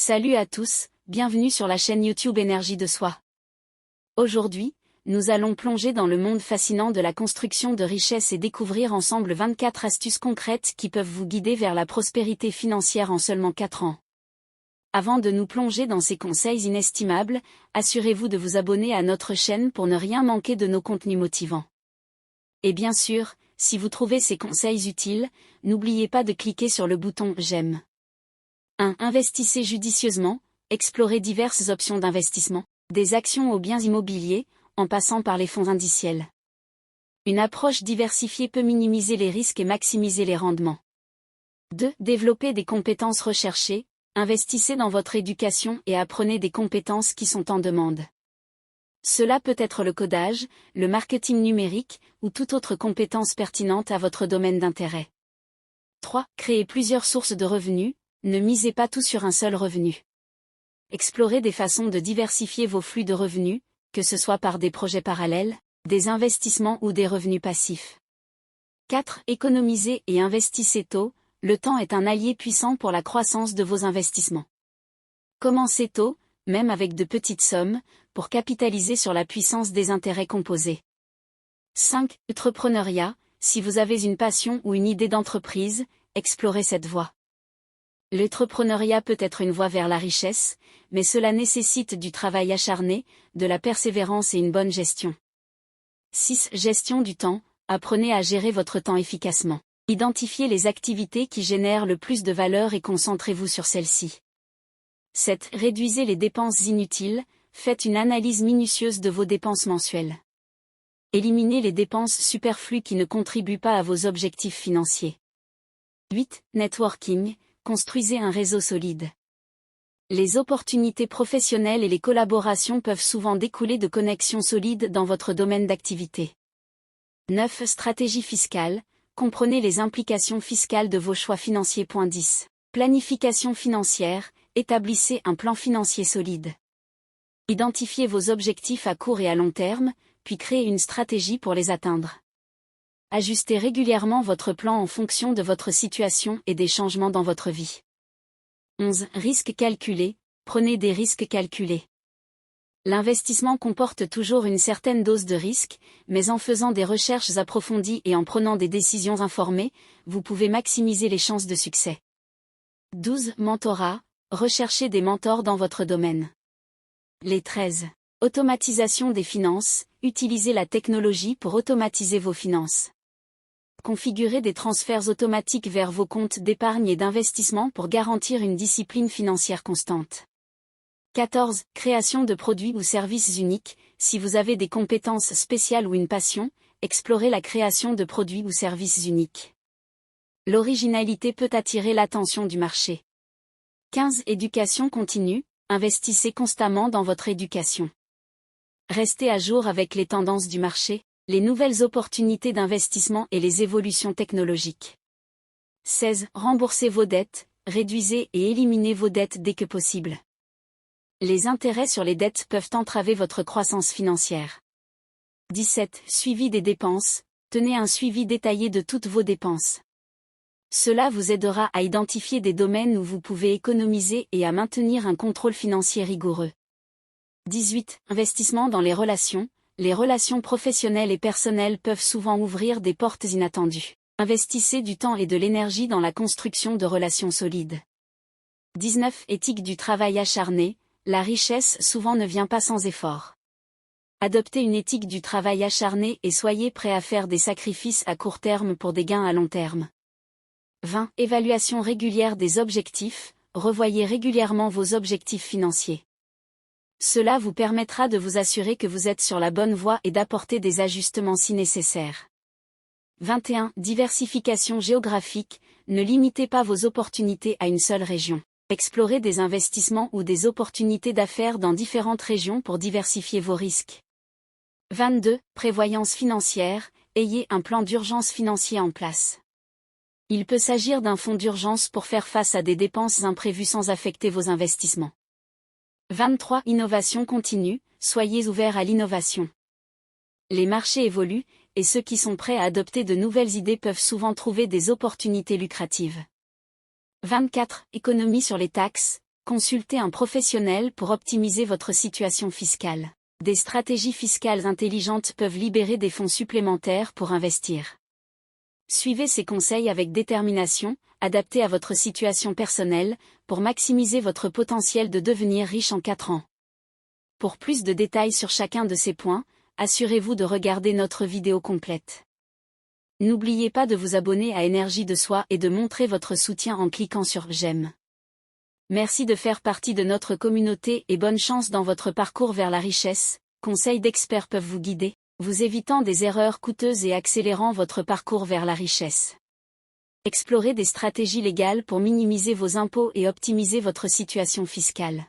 Salut à tous, bienvenue sur la chaîne YouTube Énergie de Soi. Aujourd'hui, nous allons plonger dans le monde fascinant de la construction de richesses et découvrir ensemble 24 astuces concrètes qui peuvent vous guider vers la prospérité financière en seulement 4 ans. Avant de nous plonger dans ces conseils inestimables, assurez-vous de vous abonner à notre chaîne pour ne rien manquer de nos contenus motivants. Et bien sûr, si vous trouvez ces conseils utiles, n'oubliez pas de cliquer sur le bouton « J'aime ». 1. Investissez judicieusement, explorez diverses options d'investissement, des actions aux biens immobiliers, en passant par les fonds indiciels. Une approche diversifiée peut minimiser les risques et maximiser les rendements. 2. Développez des compétences recherchées, investissez dans votre éducation et apprenez des compétences qui sont en demande. Cela peut être le codage, le marketing numérique, ou toute autre compétence pertinente à votre domaine d'intérêt. 3. Créez plusieurs sources de revenus. Ne misez pas tout sur un seul revenu. Explorez des façons de diversifier vos flux de revenus, que ce soit par des projets parallèles, des investissements ou des revenus passifs. 4. Économisez et investissez tôt, le temps est un allié puissant pour la croissance de vos investissements. Commencez tôt, même avec de petites sommes, pour capitaliser sur la puissance des intérêts composés. 5. Entrepreneuriat, si vous avez une passion ou une idée d'entreprise, explorez cette voie. L'entrepreneuriat peut être une voie vers la richesse, mais cela nécessite du travail acharné, de la persévérance et une bonne gestion. 6. Gestion du temps, apprenez à gérer votre temps efficacement. Identifiez les activités qui génèrent le plus de valeur et concentrez-vous sur celles-ci. 7. Réduisez les dépenses inutiles, faites une analyse minutieuse de vos dépenses mensuelles. Éliminez les dépenses superflues qui ne contribuent pas à vos objectifs financiers. 8. Networking. Construisez un réseau solide. Les opportunités professionnelles et les collaborations peuvent souvent découler de connexions solides dans votre domaine d'activité. 9. Stratégie fiscale. Comprenez les implications fiscales de vos choix financiers. 10. Planification financière. Établissez un plan financier solide. Identifiez vos objectifs à court et à long terme, puis créez une stratégie pour les atteindre. Ajustez régulièrement votre plan en fonction de votre situation et des changements dans votre vie. 11. Risques calculés. Prenez des risques calculés. L'investissement comporte toujours une certaine dose de risque, mais en faisant des recherches approfondies et en prenant des décisions informées, vous pouvez maximiser les chances de succès. 12. Mentorat. Recherchez des mentors dans votre domaine. Les 13. Automatisation des finances. Utilisez la technologie pour automatiser vos finances. Configurez des transferts automatiques vers vos comptes d'épargne et d'investissement pour garantir une discipline financière constante. 14. Création de produits ou services uniques. Si vous avez des compétences spéciales ou une passion, explorez la création de produits ou services uniques. L'originalité peut attirer l'attention du marché. 15. Éducation continue. Investissez constamment dans votre éducation. Restez à jour avec les tendances du marché, les nouvelles opportunités d'investissement et les évolutions technologiques. 16. Remboursez vos dettes, réduisez et éliminez vos dettes dès que possible. Les intérêts sur les dettes peuvent entraver votre croissance financière. 17. Suivi des dépenses, tenez un suivi détaillé de toutes vos dépenses. Cela vous aidera à identifier des domaines où vous pouvez économiser et à maintenir un contrôle financier rigoureux. 18. Investissement dans les relations. Les relations professionnelles et personnelles peuvent souvent ouvrir des portes inattendues. Investissez du temps et de l'énergie dans la construction de relations solides. 19. Éthique du travail acharné. La richesse souvent ne vient pas sans effort. Adoptez une éthique du travail acharné et soyez prêt à faire des sacrifices à court terme pour des gains à long terme. 20. Évaluation régulière des objectifs. Revoyez régulièrement vos objectifs financiers. Cela vous permettra de vous assurer que vous êtes sur la bonne voie et d'apporter des ajustements si nécessaire. 21. Diversification géographique. Ne limitez pas vos opportunités à une seule région. Explorez des investissements ou des opportunités d'affaires dans différentes régions pour diversifier vos risques. 22. Prévoyance financière. Ayez un plan d'urgence financier en place. Il peut s'agir d'un fonds d'urgence pour faire face à des dépenses imprévues sans affecter vos investissements. 23. Innovation continue. Soyez ouverts à l'innovation. Les marchés évoluent, et ceux qui sont prêts à adopter de nouvelles idées peuvent souvent trouver des opportunités lucratives. 24. Économie sur les taxes. Consultez un professionnel pour optimiser votre situation fiscale. Des stratégies fiscales intelligentes peuvent libérer des fonds supplémentaires pour investir. Suivez ces conseils avec détermination, adaptés à votre situation personnelle, pour maximiser votre potentiel de devenir riche en 4 ans. Pour plus de détails sur chacun de ces points, assurez-vous de regarder notre vidéo complète. N'oubliez pas de vous abonner à Énergie de Soi et de montrer votre soutien en cliquant sur J'aime. Merci de faire partie de notre communauté et bonne chance dans votre parcours vers la richesse. Conseils d'experts peuvent vous guider, vous évitant des erreurs coûteuses et accélérant votre parcours vers la richesse. Explorez des stratégies légales pour minimiser vos impôts et optimiser votre situation fiscale.